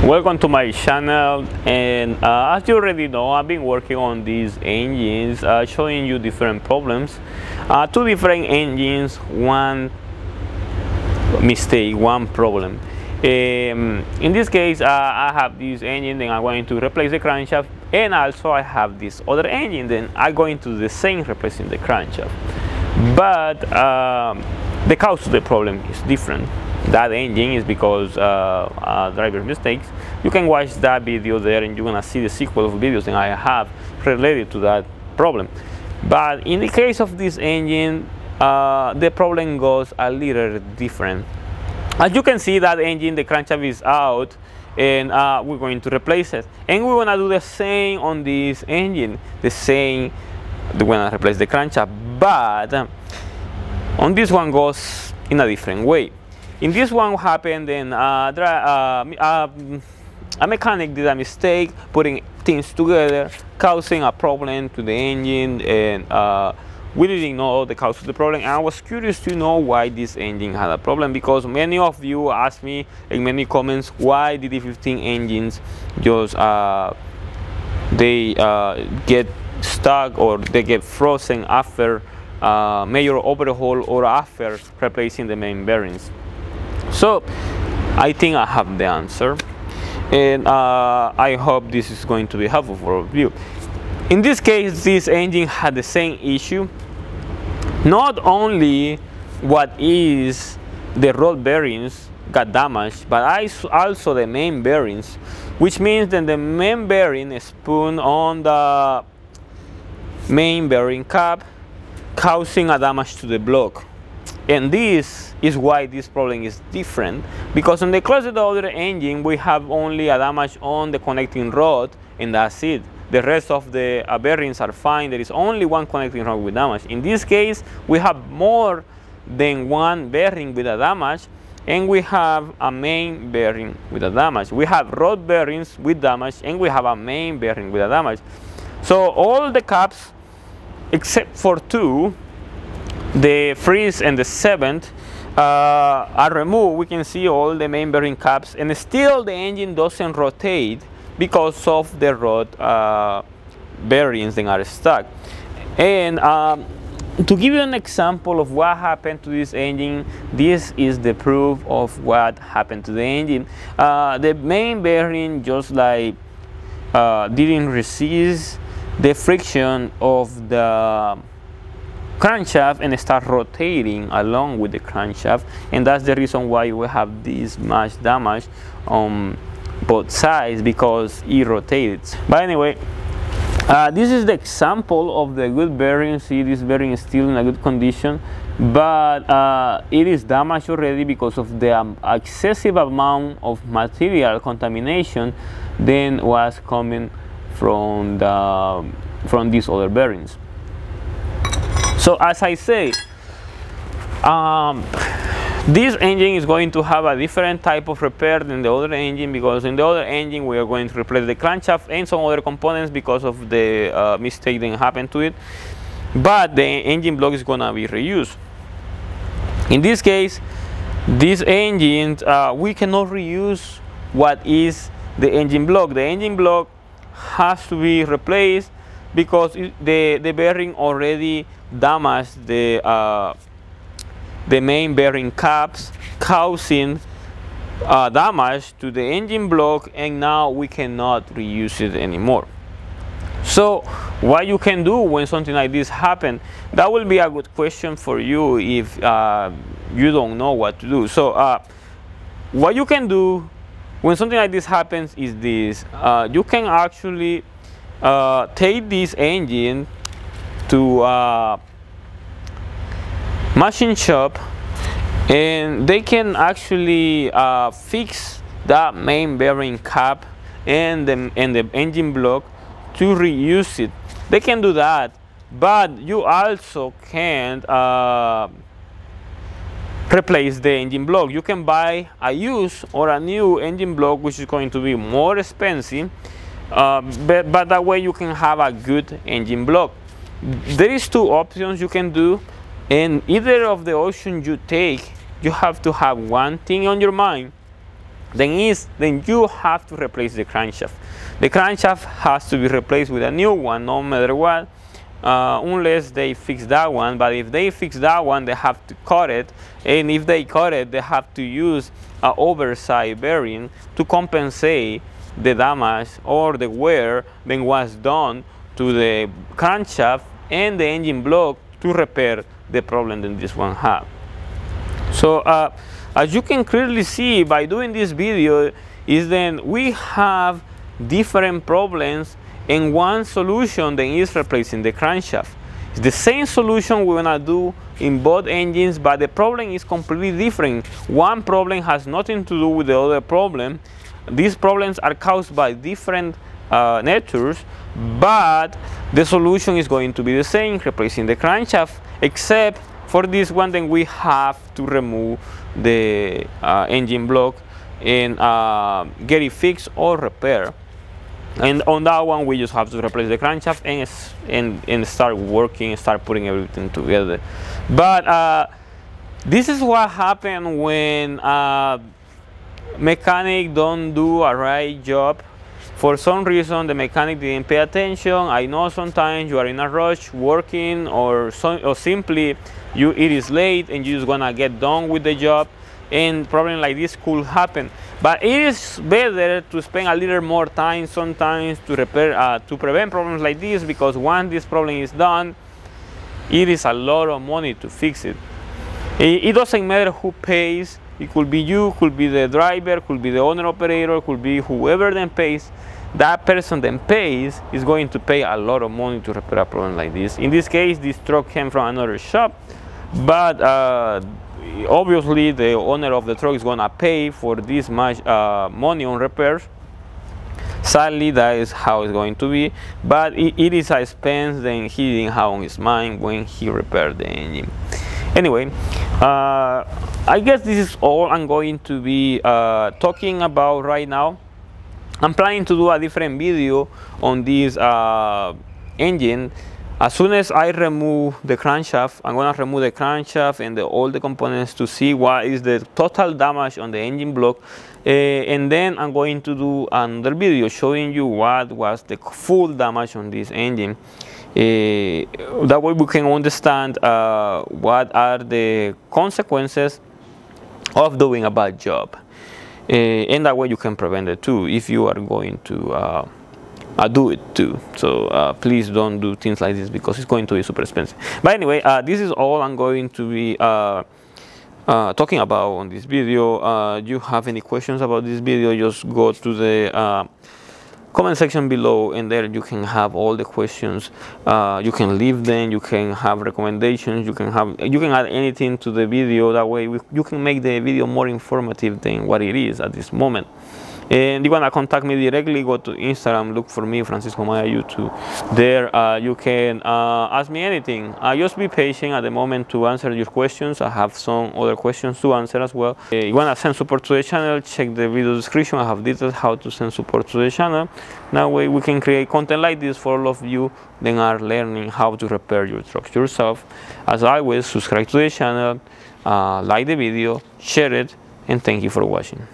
Welcome to my channel, and as you already know, I've been working on these engines, showing you different problems. Two different engines, one mistake, one problem. In this case, I have this engine, then I'm going to replace the crankshaft, and also I have this other engine, then I'm going to do the same, replacing the crankshaft. But the cause of the problem is different. That engine is because driver mistakes. You can watch that video there and you're gonna see the sequel of videos that I have related to that problem. But in the case of this engine, the problem goes a little different. As you can see, that engine, the crankshaft is out, and we're going to replace it. And we're gonna do the same on this engine. The same, we're gonna replace the crankshaft, but on this one goes in a different way. In this one, what happened, then a mechanic did a mistake putting things together, causing a problem to the engine, and we didn't know the cause of the problem. And I was curious to know why this engine had a problem, because many of you asked me in many comments why the D15 engines just they get stuck or they get frozen after major overhaul or after replacing the main bearings. So I think I have the answer, and I hope this is going to be helpful for you. In this case, this engine had the same issue. Not only what is the rod bearings got damaged, but also the main bearings, which means that the main bearing spun on the main bearing cap, causing a damage to the block. And this is why this problem is different, because on the closet other engine we have only a damage on the connecting rod, and that's it. The rest of the bearings are fine. There is only one connecting rod with damage. In this case, we have more than one bearing with a damage, and we have a main bearing with a damage. We have rod bearings with damage, and we have a main bearing with a damage. So all the caps except for two, the 3rd and the 7th, are removed. We can see all the main bearing caps, and still the engine doesn't rotate because of the rod bearings that are stuck. And to give you an example of what happened to this engine, this is the proof of what happened to the engine. The main bearing just like didn't resist the friction of the crankshaft and start rotating along with the crankshaft, and that's the reason why we have this much damage on both sides, because it rotates. But anyway, this is the example of the good bearing. See, this bearing is still in a good condition, but it is damaged already because of the excessive amount of material contamination then was coming from these other bearings. So as I say, this engine is going to have a different type of repair than the other engine, because in the other engine we are going to replace the crankshaft and some other components because of the mistake that happened to it, but the engine block is going to be reused. In this case, this engine, we cannot reuse what is the engine block. The engine block has to be replaced because the bearing already damaged the main bearing caps, causing damage to the engine block, and now we cannot reuse it anymore. So what you can do when something like this happens, that will be a good question for you if you don't know what to do. So what you can do when something like this happens is this. You can actually take this engine to machine shop, and they can actually fix that main bearing cap and the engine block to reuse it. They can do that, but you also can't replace the engine block. You can buy a used or a new engine block, which is going to be more expensive, but that way you can have a good engine block. There is two options you can do, and either of the options you take, you have to have one thing on your mind. then you have to replace the crankshaft. The crankshaft has to be replaced with a new one no matter what, unless they fix that one. But if they fix that one, they have to cut it, and if they cut it, they have to use an oversized bearing to compensate the damage or the wear that was done to the crankshaft and the engine block to repair the problem that this one had. So as you can clearly see by doing this video, is that we have different problems, and one solution then is replacing the crankshaft. It's the same solution we're gonna do in both engines, but the problem is completely different. One problem has nothing to do with the other problem. These problems are caused by different natures, but the solution is going to be the same, replacing the crankshaft, except for this one, then we have to remove the engine block and get it fixed or repaired. And on that one, we just have to replace the crankshaft and start working, start putting everything together. But this is what happened when mechanic don't do a right job. For some reason, the mechanic didn't pay attention. I know sometimes you are in a rush working, or simply it is late and you just wanna get done with the job, and problem like this could happen. But it is better to spend a little more time sometimes to repair, to prevent problems like this, because once this problem is done, it is a lot of money to fix it. It doesn't matter who pays. It could be you, could be the driver, could be the owner operator, could be whoever then pays. That person then pays is going to pay a lot of money to repair a problem like this. In this case, this truck came from another shop, but obviously the owner of the truck is going to pay for this much money on repairs. Sadly, that is how it's going to be, but it is a expense that he didn't have on his mind when he repaired the engine. Anyway, I guess this is all I'm going to be talking about right now. I'm planning to do a different video on this engine. As soon as I remove the crankshaft, I'm going to remove the crankshaft and all the components to see what is the total damage on the engine block. And then I'm going to do another video showing you what was the full damage on this engine. That way we can understand what are the consequences of doing a bad job. And that way you can prevent it too, if you are going to do it too. So please don't do things like this, because it's going to be super expensive. But anyway, this is all I'm going to be talking about on this video. You have any questions about this video, just go to the comment section below, and there you can have all the questions. You can leave them, you can have recommendations, you can add anything to the video. That way you can make the video more informative than what it is at this moment. And you want to contact me directly, go to Instagram, look for me, Francisco Maya YouTube. There you can ask me anything. Just be patient at the moment to answer your questions. I have some other questions to answer as well. You want to send support to the channel, check the video description. I have details how to send support to the channel. That way we can create content like this for all of you that are learning how to repair your trucks yourself. As always, subscribe to the channel, like the video, share it, and thank you for watching.